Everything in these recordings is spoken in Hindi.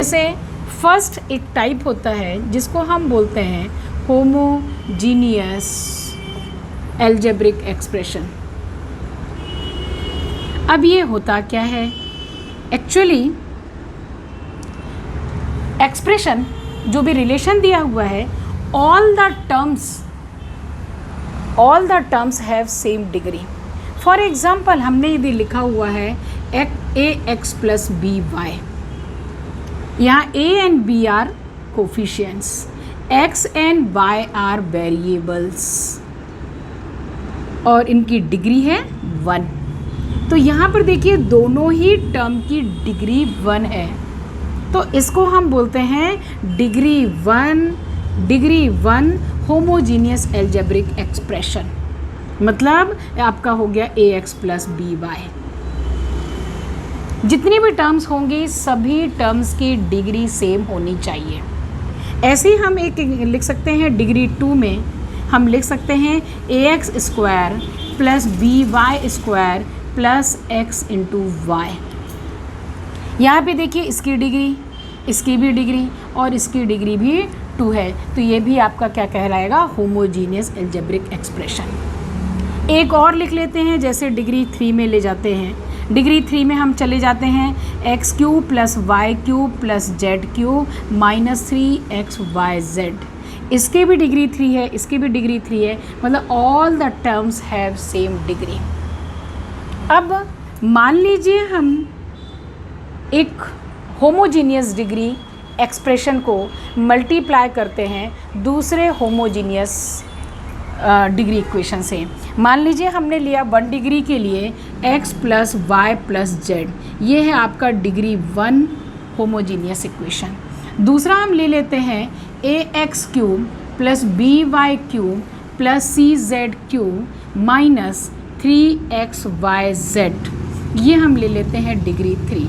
जैसे फर्स्ट एक टाइप होता है जिसको हम बोलते हैं होमोजीनियस एल्जेब्रिक एक्सप्रेशन। अब ये होता क्या है? एक्चुअली एक्सप्रेशन जो भी रिलेशन दिया हुआ है, all the terms have same degree. For example हमने यदि लिखा हुआ है a x plus b y, यहाँ a and b are coefficients, x and y are variables और इनकी डिग्री है 1। तो यहाँ पर देखिए दोनों ही टर्म की डिग्री 1 है, तो इसको हम बोलते हैं डिग्री 1 होमोजीनियस एल्जेब्रिक एक्सप्रेशन। मतलब आपका हो गया ax प्लस बी वाई। जितनी भी टर्म्स होंगी सभी टर्म्स की डिग्री सेम होनी चाहिए। ऐसे ही हम एक लिख सकते हैं डिग्री 2 में हम लिख सकते हैं ax square plus by square plus x into y. यहाँ पे देखिए इसकी डिग्री, इसकी भी डिग्री और इसकी डिग्री भी 2 है, तो ये भी आपका क्या कहलाएगा? Homogeneous algebraic expression. एक और लिख लेते हैं, जैसे डिग्री 3 में ले जाते हैं। डिग्री 3 में हम चले जाते हैं x cube plus y cube plus z cube minus 3xyz। इसके भी डिग्री 3 है, इसकी भी डिग्री 3 है, मतलब all the terms have same degree. अब मान लीजिए हम एक होमोजीनियस डिग्री एक्सप्रेशन को मल्टीप्लाई करते हैं दूसरे होमोजीनियस डिग्री इक्वेशन से। मान लीजिए हमने लिया 1 डिग्री के लिए x plus y plus z, ये है आपका डिग्री 1 होमोजीनियस इक्वेशन। दूसरा हम ले लेते हैं ax cube plus by cube plus cz cube minus 3xyz, ये हम ले लेते हैं डिग्री 3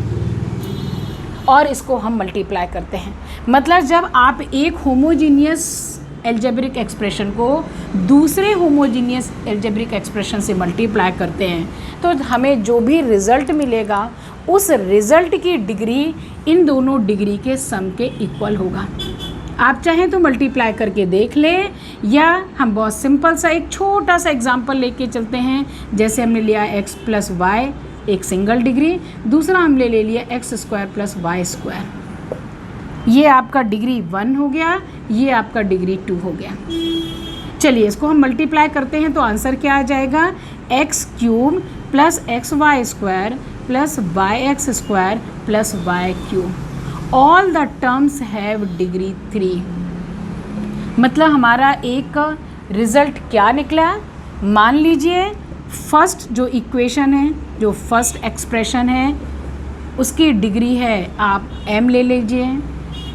और इसको हम मल्टीप्लाई करते हैं। मतलब जब आप एक होमोजीनियस एल्जेब्रिक एक्सप्रेशन को दूसरे होमोजीनियस एल्जेब्रिक एक्सप्रेशन से मल्टीप्लाई करते हैं तो हमें जो भी रिज़ल्ट मिलेगा उस रिज़ल्ट की डिग्री इन दोनों डिग्री के सम के इक्वल होगा। आप चाहें तो मल्टीप्लाई करके देख लें, या हम बहुत सिंपल सा एक छोटा सा एग्जांपल लेके चलते हैं। जैसे हमने लिया x प्लस वाई एक सिंगल डिग्री, दूसरा हमने ले लिया x square plus y square, ये आपका डिग्री 1 हो गया, ये आपका डिग्री 2 हो गया। चलिए इसको हम मल्टीप्लाई करते हैं तो आंसर क्या आ जाएगा? X cube plus x y square plus y x square plus y cube. All the terms have degree 3। मतलब हमारा एक रिज़ल्ट क्या निकला? मान लीजिए फर्स्ट जो इक्वेशन है, जो फर्स्ट एक्सप्रेशन है, उसकी डिग्री है आप m ले लीजिए।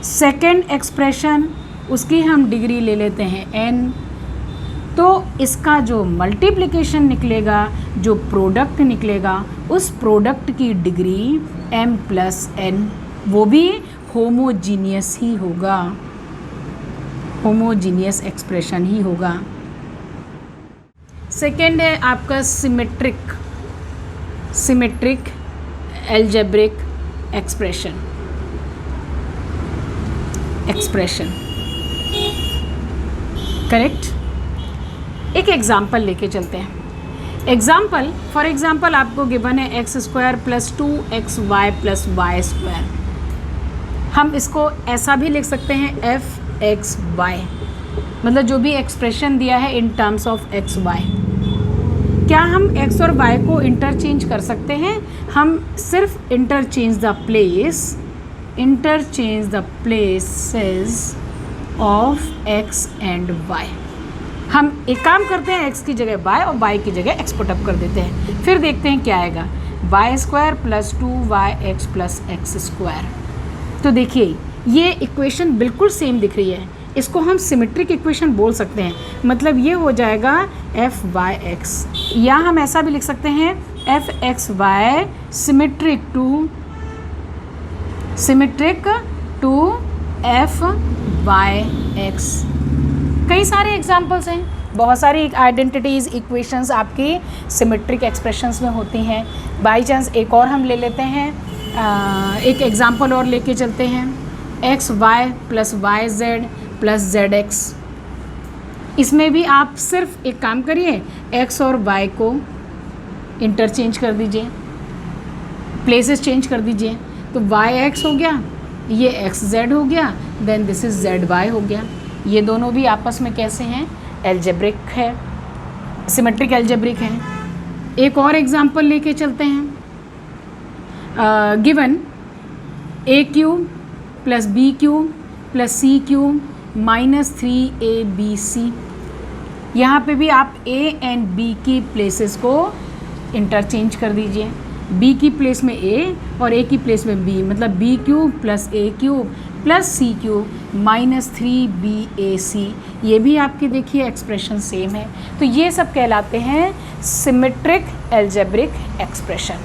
सेकेंड एक्सप्रेशन उसकी हम डिग्री ले लेते हैं n। तो इसका जो मल्टीप्लिकेशन निकलेगा, जो प्रोडक्ट निकलेगा, उस प्रोडक्ट की डिग्री m प्लस n, वो भी होमोजीनियस ही होगा, होमोजीनियस एक्सप्रेशन ही होगा। सेकेंड है आपका सिमेट्रिक एल्जेब्रिक एक्सप्रेशन। करेक्ट। एक एग्जाम्पल लेके चलते हैं। फॉर एग्जाम्पल आपको गिवन है x square plus 2xy plus y square. हम इसको ऐसा भी लिख सकते हैं fxy, मतलब जो भी एक्सप्रेशन दिया है इन टर्म्स ऑफ xy। क्या हम x और y को इंटरचेंज कर सकते हैं? हम सिर्फ interchange the places of x and y। हम एक काम करते हैं, x की जगह y और y की जगह x पुट अप कर देते हैं, फिर देखते हैं क्या आएगा। Y square plus 2yx plus x square. तो देखिए ये इक्वेशन बिल्कुल सेम दिख रही है, इसको हम सिमेट्रिक इक्वेशन बोल सकते हैं। मतलब ये हो जाएगा f(y(x), या हम ऐसा भी लिख सकते हैं f(x(y) सिमेट्रिक टू f(y(x)। कई सारे एग्जाम्पल्स हैं, बहुत सारी आइडेंटिटीज़ इक्वेशंस आपकी सिमेट्रिक एक्सप्रेशंस में होती हैं। बाई चांस एक और हम ले लेते हैं, एक एग्जाम्पल और लेके चलते हैं। X y plus y z plus z x. इसमें भी आप सिर्फ एक काम करिए, एक्स और वाई को इंटरचेंज कर दीजिए, प्लेसेस चेंज कर दीजिए, तो वाई एक्स हो गया, ये एक्स जेड हो गया, then this is z y हो गया। ये दोनों भी आपस में कैसे हैं, एल्जेब्रिक है, सिमेट्रिक एल्जेब्रिक है। एक और एग्जांपल लेके चलते हैं। Given a cube plus b cube plus c cube minus 3abc। यहाँ पे भी आप a एंड b की प्लेसेस को इंटरचेंज कर दीजिए, b की प्लेस में a और a की प्लेस में b, मतलब b cube plus a cube plus c cube minus 3bac। ये भी आपके देखिए एक्सप्रेशन सेम है। तो ये सब कहलाते हैं सिमेट्रिक एल्जेब्रिक एक्सप्रेशन।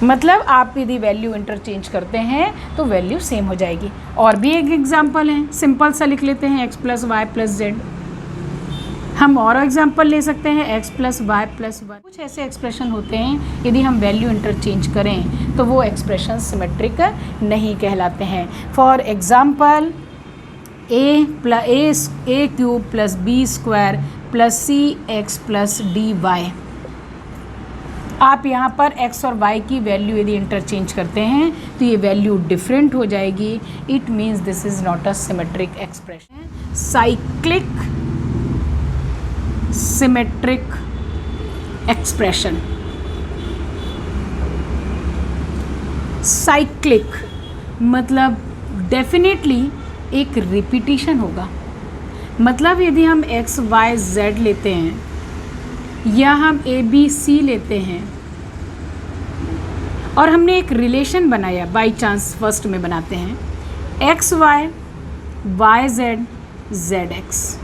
मतलब आप यदि वैल्यू इंटरचेंज करते हैं तो वैल्यू सेम हो जाएगी। और भी एक एग्जांपल है, सिंपल सा लिख लेते हैं x plus y plus z. हम और एग्जांपल ले सकते हैं x plus y plus one. कुछ ऐसे एक्सप्रेशन होते हैं यदि हम वैल्यू इंटरचेंज करें तो वो एक्सप्रेशन सिमेट्रिक नहीं कहलाते हैं। For example a cube plus b square plus c x plus d y. आप यहाँ पर x और y की वैल्यू यदि इंटरचेंज करते हैं तो ये वैल्यू डिफरेंट हो जाएगी। It means this is not a symmetric expression. Cyclic symmetric expression. Cyclic मतलब डेफिनेटली एक रिपीटिशन होगा। मतलब यदि हम x y z लेते हैं या हम ए बी सी लेते हैं और हमने एक रिलेशन बनाया, बाय चांस फर्स्ट में बनाते हैं x y y z z x,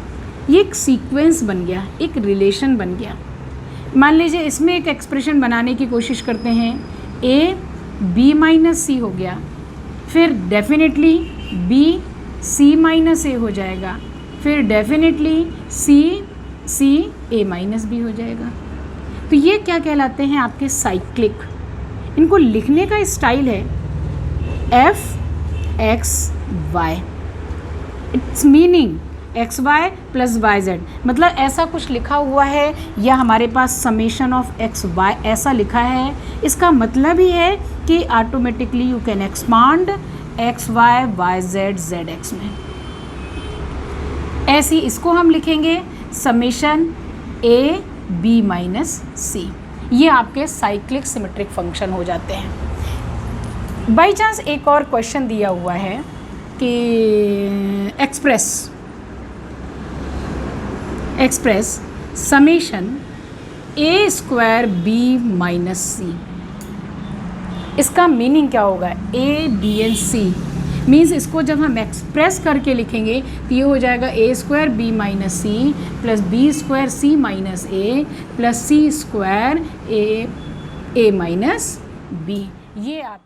ये एक सीक्वेंस बन गया, एक रिलेशन बन गया। मान लीजिए इसमें एक एक्सप्रेशन बनाने की कोशिश करते हैं, ए बी माइनस सी हो गया, फिर डेफिनेटली बी सी माइनस ए हो जाएगा, फिर डेफिनेटली सी ए माइनस बी हो जाएगा। तो ये क्या कहलाते हैं आपके साइक्लिक। इनको लिखने का स्टाइल है f x y, it's meaning x y plus y z. मतलब ऐसा कुछ लिखा हुआ है या हमारे पास समेशन ऑफ एक्स वाई ऐसा लिखा है, इसका मतलब ही है कि automatically you can expand x y y z z x में। ऐसी इसको हम लिखेंगे summation a b minus c. ये आपके साइक्लिक सिमेट्रिक फंक्शन हो जाते हैं। बाई चांस एक और क्वेश्चन दिया हुआ है कि express summation a square b minus c. इसका मीनिंग क्या होगा, a b and c means इसको जब हम एक्सप्रेस करके लिखेंगे तो ये हो जाएगा a square b minus c plus b square c minus a plus c square a minus b. ये आप